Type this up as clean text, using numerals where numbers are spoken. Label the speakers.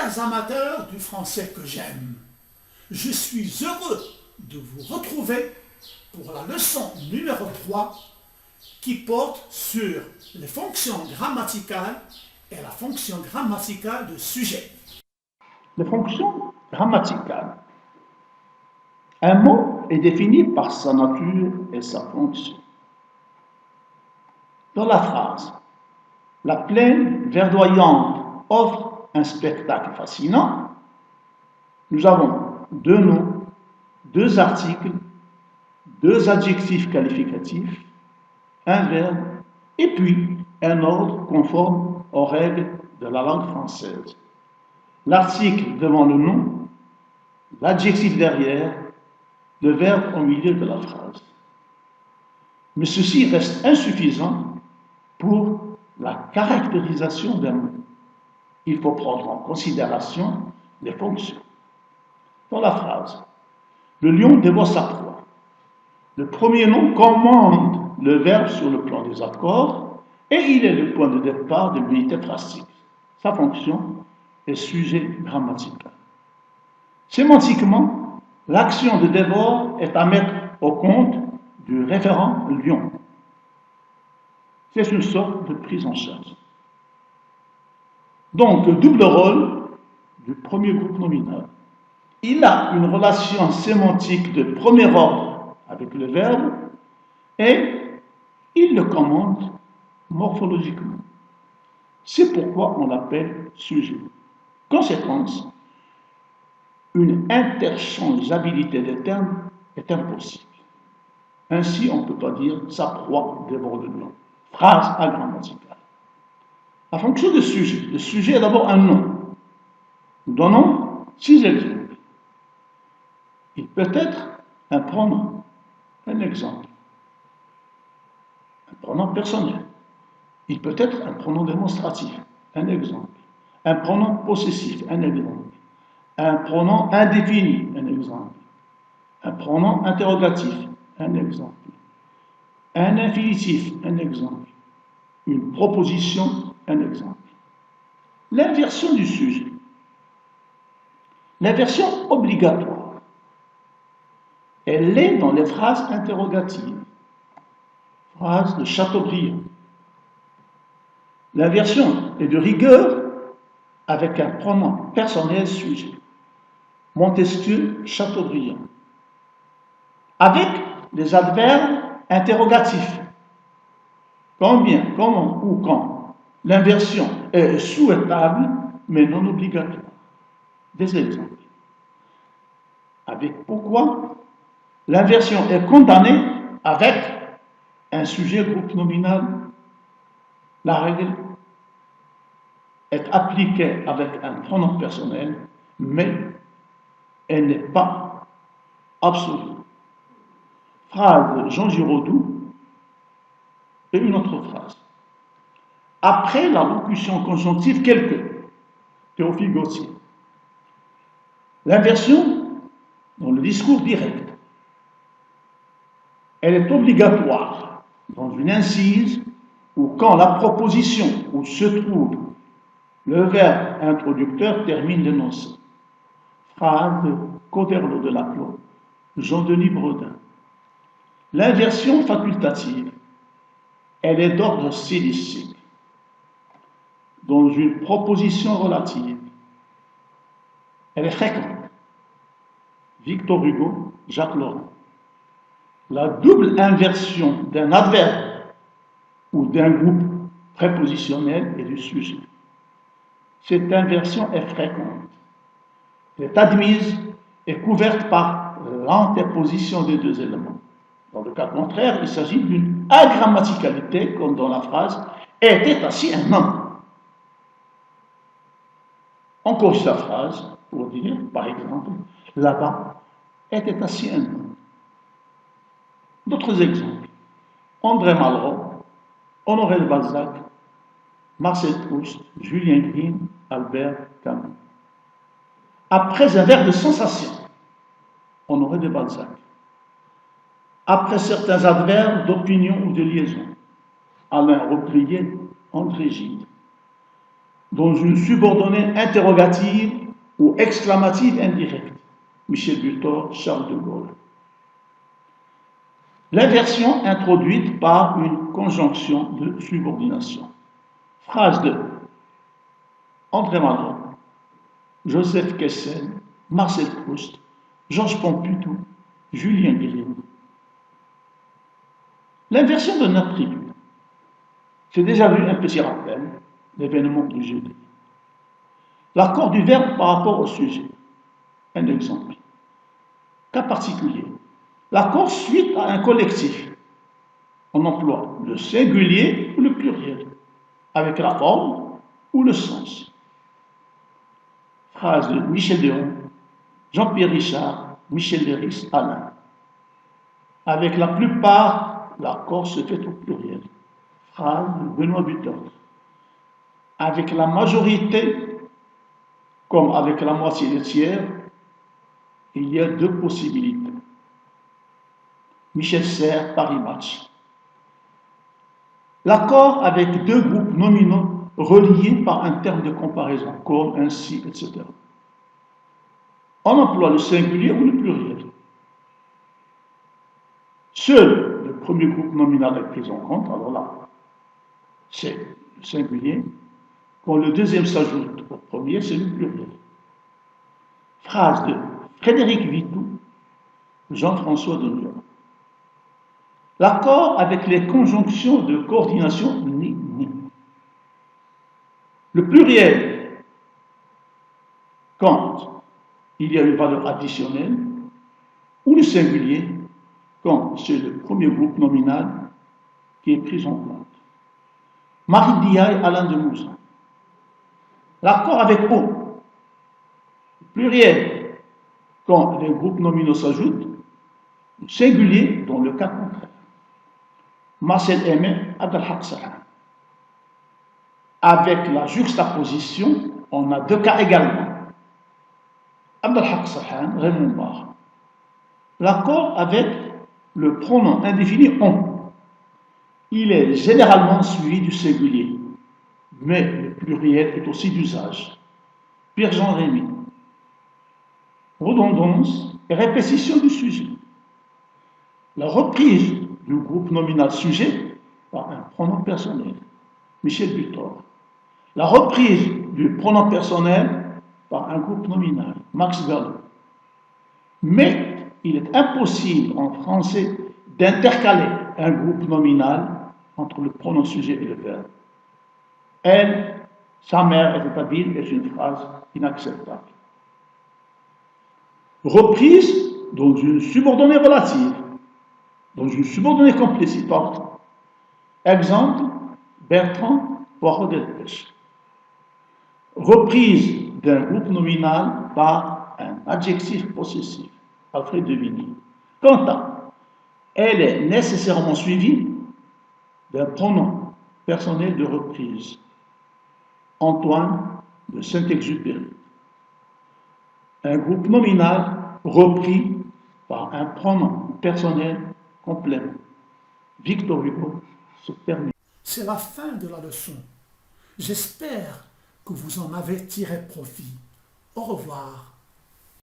Speaker 1: Chers amateurs du français que j'aime, je suis heureux de vous retrouver pour la leçon numéro 3 qui porte sur les fonctions grammaticales et la fonction grammaticale de sujet.
Speaker 2: Les fonctions grammaticales. Un mot est défini par sa nature et sa fonction. Dans la phrase, la plaine verdoyante offre un spectacle fascinant, nous avons deux noms, deux articles, deux adjectifs qualificatifs, un verbe et puis un ordre conforme aux règles de la langue française. L'article devant le nom, l'adjectif derrière, le verbe au milieu de la phrase. Mais ceci reste insuffisant pour la caractérisation d'un mot. Il faut prendre en considération les fonctions. Dans la phrase, le lion dévore sa proie. Le premier nom commande le verbe sur le plan des accords et il est le point de départ de l'unité phrastique. Sa fonction est sujet grammatical. Sémantiquement, l'action de dévore est à mettre au compte du référent lion. C'est une sorte de prise en charge. Donc, double rôle du premier groupe nominal. Il a une relation sémantique de premier ordre avec le verbe et il le commande morphologiquement. C'est pourquoi on l'appelle sujet. Conséquence, une interchangeabilité des termes est impossible. Ainsi, on ne peut pas dire sa proie dévore le lion. Phrase agrammaticale. La fonction de sujet. Le sujet est d'abord un nom. Nous donnons 6 exemples. Il peut être un pronom. Un exemple. Un pronom personnel. Il peut être un pronom démonstratif. Un exemple. Un pronom possessif. Un exemple. Un pronom indéfini. Un exemple. Un pronom interrogatif. Un exemple. Un infinitif. Un exemple. Une proposition. Un exemple. L'inversion du sujet. L'inversion obligatoire. Elle est dans les phrases interrogatives. Phrase de Chateaubriand. L'inversion est de rigueur avec un pronom personnel sujet. Montesquieu, Chateaubriand. Avec les adverbes interrogatifs. Combien, comment ou quand. L'inversion est souhaitable mais non obligatoire. Des exemples. Avec pourquoi l'inversion est condamnée avec un sujet groupe nominal. La règle est appliquée avec un pronom personnel, mais elle n'est pas absolue. Phrase de Jean Giraudoux et une autre phrase. Après la locution conjonctive quelque, Théophile Gautier. L'inversion dans le discours direct. Elle est obligatoire dans une incise ou quand la proposition où se trouve le verbe introducteur termine l'énoncé. Phrase de Coderlo de Laclos, Jean-Denis Bredin. L'inversion facultative, elle est d'ordre stylistique. Dans une proposition relative, elle est fréquente. Victor Hugo, Jacques Laurent. La double inversion d'un adverbe ou d'un groupe prépositionnel et du sujet. Cette inversion est fréquente. Elle est admise et couverte par l'antéposition des deux éléments. Dans le cas contraire, il s'agit d'une agrammaticalité, comme dans la phrase « était assis un homme ». On corrige la phrase pour dire, par exemple, « là-bas était assis un homme ». D'autres exemples. André Malraux, Honoré de Balzac, Marcel Proust, Julien Green, Albert Camus. Après un verbe de sensation, Honoré de Balzac. Après certains adverbes d'opinion ou de liaison, Alain Replier, André Gide. dans une subordonnée interrogative ou exclamative indirecte. Michel Butor, Charles de Gaulle. L'inversion introduite par une conjonction de subordination. Phrase 2. André Malraux, Joseph Kessel, Marcel Proust, Georges Pompidou, Julien Guérin. L'inversion de notre tribu. J'ai déjà vu un petit rappel, l'événement du jeudi. L'accord du verbe par rapport au sujet. Un exemple. Cas particulier. L'accord suite à un collectif. On emploie le singulier ou le pluriel, avec la forme ou le sens. Phrase de Michel Déon, Jean-Pierre Richard, Michel Léris, Alain. Avec la plupart, l'accord se fait au pluriel. Phrase de Benoît Butor. Avec la majorité, comme avec la moitié des tiers, il y a deux possibilités. Michel Serres, Paris Match. L'accord avec deux groupes nominaux reliés par un terme de comparaison, comme, ainsi, etc. On emploie le singulier ou le pluriel. Seul le premier groupe nominal est pris en compte, alors là, c'est le singulier. Quand le deuxième s'ajoute au premier, c'est le pluriel. Phrase de Frédéric Vitou, Jean-François Dognon. L'accord avec les conjonctions de coordination ni. Le pluriel, quand il y a une valeur additionnelle, ou le singulier, quand c'est le premier groupe nominal qui est pris en compte. Marie Diaye, Alain de Mouzin. L'accord avec O, pluriel, quand les groupes nominaux s'ajoutent, singulier dans le cas contraire. Marcel Aimé, Abdelhak Sahan. Avec la juxtaposition, on a deux cas également. Abdelhak Sahan, Raymond Barre. L'accord avec le pronom indéfini on. Il est généralement suivi du singulier, mais le pluriel est aussi d'usage. Pierre-Jean Rémy. Redondance et répétition du sujet. La reprise du groupe nominal sujet par un pronom personnel. Michel Butor. La reprise du pronom personnel par un groupe nominal. Max Gallo. Mais il est impossible en français d'intercaler un groupe nominal entre le pronom sujet et le verbe. Elle, sa mère était habile est une phrase inacceptable. Reprise dans une subordonnée relative, dans une subordonnée complétive, pardon. Exemple, Bertrand Poirot-Delpech. Reprise d'un groupe nominal par un adjectif possessif, Alfred de Vigny. Quant à, elle est nécessairement suivie d'un pronom personnel de reprise, Antoine de Saint-Exupéry. Un groupe nominal repris par un pronom personnel complément. Victor Hugo se termine.
Speaker 1: C'est la fin de la leçon. J'espère que vous en avez tiré profit. Au revoir.